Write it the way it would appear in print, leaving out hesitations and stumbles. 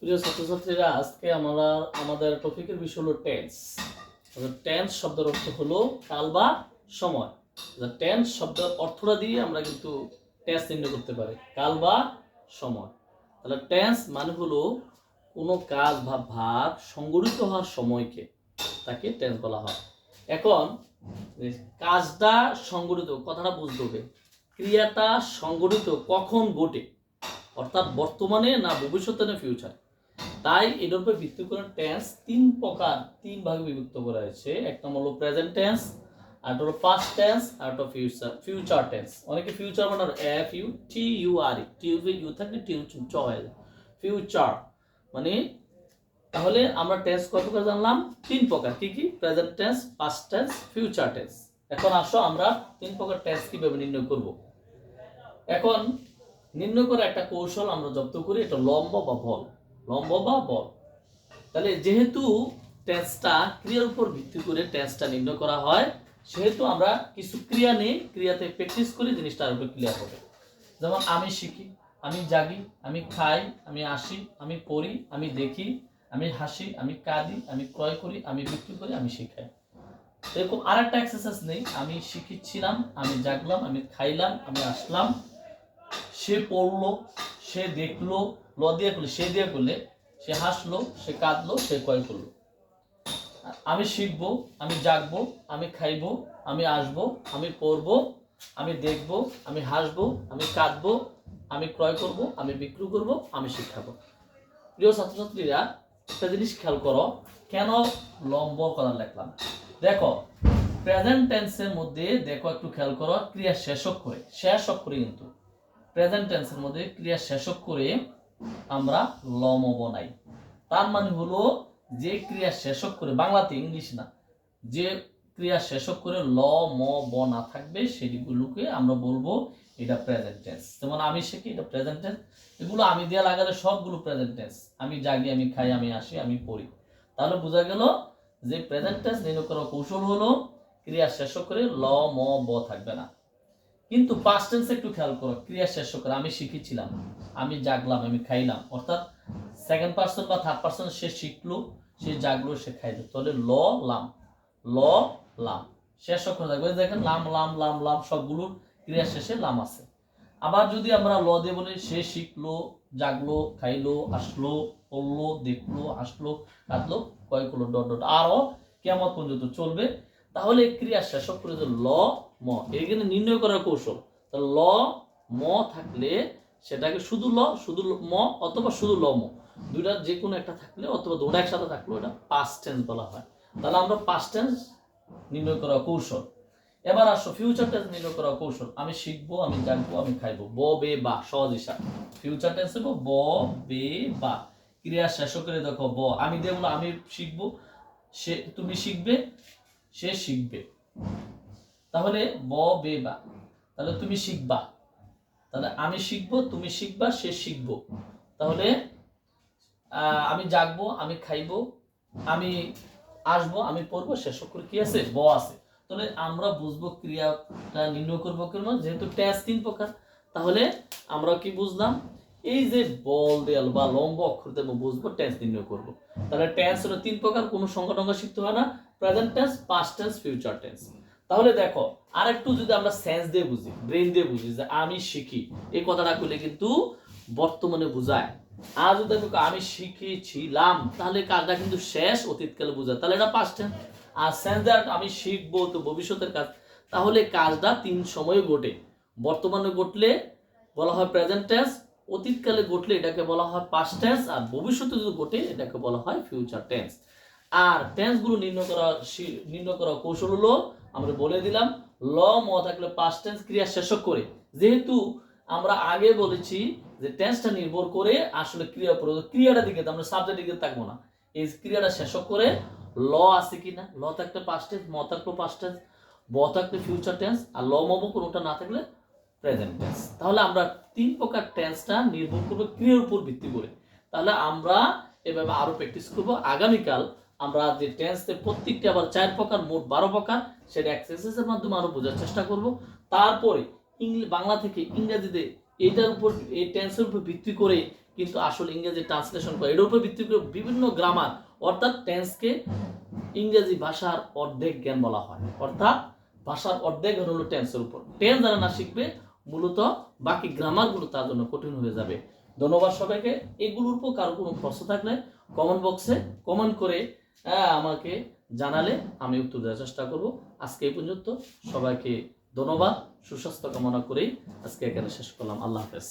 প্রিয় ছাত্রছাত্রীরা, আজকে আমরা আমাদের টপিকের বিষয় হলো টেন্স। টেন্স শব্দের অর্থ হলো কাল বা সময়। টেন্স শব্দের অর্থটা দিয়ে আমরা কিন্তু টেন্স নির্ণয় করতে পারি, কাল বা সময়। তাহলে টেন্স মানে হলো কোনো কাজ বা ভাব সংগঠিত হওয়ার সময়কে তাকে টেন্স বলা হয়। এখন কাজটা সংগঠিত, কথাটা বুঝতে হবে, ক্রিয়াটা সংগঠিত কখন ঘটে, অর্থাৎ বর্তমানে না ভবিষ্যতে না ফিউচার। তাই এটার উপর ভিত্তি করে টেন্স তিন ভাগে বিভক্ত করা হয়েছে। এক নম্বর হলো প্রেজেন্ট টেন্স, আর হলো পাস্ট টেন্স, আর হলো ফিউচার টেন্স। অনেকে ফিউচার মানে F U T U R E, T U থাকে টি চ হয়ে যায় ফিউচার মানে। তাহলে আমরা টেন্স কত প্রকার জানলাম? তিন প্রকার। কি কি? Present tense, past tense, future tense. এখন আসো আমরা তিন প্রকার টেন্স কিভাবে নির্ণয় করব। এখন নির্ণয় করা একটা কৌশল আমরা যত করি, এটা লম্ব বা বল। তাহলে যেহেতু টেন্সটা ক্রিয়ার উপর ভিত্তি করে টেন্সটা নির্ণয় করা হয়, সেহেতু আমরা কিছু ক্রিয়া নিয়ে ক্রিয়াতে প্র্যাকটিস করি, জিনিসটার উপর ক্লিয়ার হবে। যেমন আমি শিখি, আমি জাগি, আমি খাই, আমি আসি, আমি পড়ি, আমি দেখি, আমি হাসি, আমি কাঁদি, আমি ক্রয় করি, আমি বিক্রি করি, আমি শিখাই। এরকম আর একটা এক্সারসাইজ নেই। আমি শিখেছিলাম, আমি জাগলাম, আমি খাইলাম, আমি আসলাম, সে পড়লো, সে দেখলো, ল দিয়ে করলে, সে দিয়ে করলে, সে হাসলো, সে কাঁদলো, সে ক্রয় করলো। আমি শিখবো, আমি জাগবো, আমি খাইবো, আমি আসবো, আমি পড়বো, আমি দেখবো, আমি হাসবো, আমি কাঁদবো, আমি ক্রয় করব, আমি বিক্রি করব, আমি শিখাবো। প্রিয় ছাত্রছাত্রীরা, একটা জিনিস খেয়াল করো, কেন লম্ব করা লিখলাম। দেখো প্রেজেন্ট টেন্সের মধ্যে, দেখো একটু খেয়াল করো, ক্রিয়া শেষ অক্ষরে কিন্তু প্রেজেন্ট টেন্সের মধ্যে ক্রিয়া শেষ করে আমরা লম বনাই। তার মানে হলো যে ক্রিয়া শেষ করে, বাংলাতে, ইংলিশ না, যে ক্রিয়া শেষ করে ল ম ব না থাকবে সেগুলোকে আমরা বলবো এটা প্রেজেন্ট টেন্স। যেমন আমি শিখি, এটা প্রেজেন্ট টেন্স। এগুলো আমি দিয়ে লাগালে সবগুলো প্রেজেন্ট টেন্স। আমি জাগি, আমি খাই, আমি আসি, আমি পড়ি। তাহলে বোঝা গেল যে প্রেজেন্ট টেন্স নির্ণয় করার কৌশল হলো ক্রিয়া শেষ করে ল ম ব থাকবে না। কিন্তু পাস্ট টেন্স একটু খেয়াল করো, ক্রিয়া শেষ করে আমি শিখেছিলাম, আমি জাগলাম, আমি খাইলাম, অর্থাৎ সেকেন্ড পারসন বা থার্ড পারসন, সে শিখলো, সে জাগলো, সে খাইলো। তাহলে ল লাম শেষ অক্ষর থাকবে। দেখেন লাম লাম লাম লাম সবগুলোর ক্রিয়া শেষে লাম আছে। আবার যদি আমরা ল দিয়ে বলি, সে শিখলো, জাগলো, খাইলো, আসলো, পড়লো, দেখলো, আসলো, কাঁদলো, কয় করলো, ডট ডট আরো কিয়ামত পর্যন্ত চলবে। তাহলে ক্রিয়া শেষ অক্ষরে যে ল ম, এখানে নির্ণয় করার কৌশল। ল ম থাকলে সেটাকে শুধু ম অথবা শুধু ল ম, দুইটার যে কোনো একটা থাকলে অথবা দুটো একসাথে থাকলে ওটা পাস্ট টেন্স বলা হয়। তাহলে আমরা পাস্ট টেন্স নির্ণয় করার কৌশল। এবার আসো ফিউচার টেন্স নির্ণয় করার কৌশল। আমি শিখবো, আমি জানবো, আমি খাইবো, ব বে বা, সহজ হিসাব। ফিউচার টেন্স হলো ব বে বা। ক্রিয়া শেষ করে দেখো ব, আমি দিয়ে বলো আমি শিখবো, সে তুমি শিখবে, সে শিখবে। তাহলে ব বে বা, তাহলে তুমি শিখবা, তাহলে আমি শিখবো, তুমি শিখবা, সে শিখবো। তাহলে আমি জাগবো, আমি খাইবো, আমি আসবো, আমি পড়বো, শেষ করে কি আছে? ব আছে। তাহলে আমরা বুঝবো ক্রিয়াটা নির্ণয় করবো কেন, যেহেতু টেন্স তিন প্রকার। তাহলে আমরা কি বুঝলাম? এই যে বল দেয়াল বা লম্ব অক্ষর দেব বুঝবো, টেন্স নির্ণয় করবো। তাহলে টেন্স হলো তিন প্রকার, কোনো সংখ্যা টংখ্যা শিখতে হয় না। Present tense, past tense, future tense. তাহলে দেখো আরেকটু যদি আমরা সেন্স দিয়ে বুঝি, ব্রেন দিয়ে বুঝি, যে আমি শিখি, এই কথাটা কইলে কিন্তু বর্তমানে বোঝায়। আর যদি আমি শিখেছিলাম, তাহলে কাজটা কিন্তু শেষ অতীতকালে বোঝায়, তাহলে এটা পাস্ট টেন্স। আর সেন্স দ্যাট আমি শিখবো, তো ভবিষ্যতের কাজ, তাহলে কাজটা তিন সময়ে ঘটে। বর্তমানে ঘটলে বলা হয় প্রেজেন্ট টেন্স, অতীতকালে ঘটলে এটাকে বলা হয় পাস্ট টেন্স, আর ভবিষ্যতে যদি ঘটে এটাকে বলা হয় ফিউচার টেন্স। আর টেন্সগুলো নির্ণয় করা কৌশল হলো আমরা বলে দিলাম, ল ম থাকলে পাস্ট টেন্স ক্রিয়া শেষ করে। যেহেতু আমরা আগে বলেছি যে টেন্সটা নির্ভর করে আসলে ক্রিয়াটা দিকে, আমরা সাবজেক্ট দিকে থাকবো না, এই ক্রিয়াটা শেষ করে ল আছে কিনা, ল থাকলে পাস্ট টেন্স, ম থাকলে পাস্ট টেন্স, ব থাকলে ফিউচার টেন্স, আর ল ম কোনোটা না থাকলে প্রেজেন্ট টেন্স। তাহলে আমরা তিন প্রকার টেন্সটা নির্ভর করবো ক্রিয়ার উপর ভিত্তি করে। তাহলে আমরা এভাবে আরো প্র্যাকটিস করব। আগামীকাল আমরা যে টেন্সের প্রত্যেকটি আবার 4 প্রকার, মোট 12 প্রকার, সেটা এক্সারসাইজের মাধ্যমে আরো বোঝার চেষ্টা করব। তারপরে বাংলা থেকে ইংরেজিতে এটার উপর, এই টেন্সের উপর ভিত্তি করে কিন্তু আসলে ইংরেজি ট্রান্সলেশন করে এটার উপর ভিত্তি করে বিভিন্ন গ্রামার, অর্থাৎ টেন্সকে ইংরেজি ভাষার অর্ধেক জ্ঞান বলা হয়, অর্থাৎ ভাষার অর্ধেক জ্ঞান হলো টেন্সের উপর। টেন্স যারা না শিখবে মূলত বাকি গ্রামারগুলো তার জন্য কঠিন হয়ে যাবে। ধন্যবাদ সবাইকে। এগুলোর উপর কারো কোনো প্রশ্ন থাকলে কমেন্ট বক্সে কমেন্ট করে আমাকে জানালে আমি উত্তর দেওয়ার চেষ্টা করব। আজকে এই পর্যন্ত, সবাইকে ধন্যবাদ, সুস্বাস্থ্য কামনা করেই আজকে এখানে শেষ করলাম। আল্লাহ হাফেজ।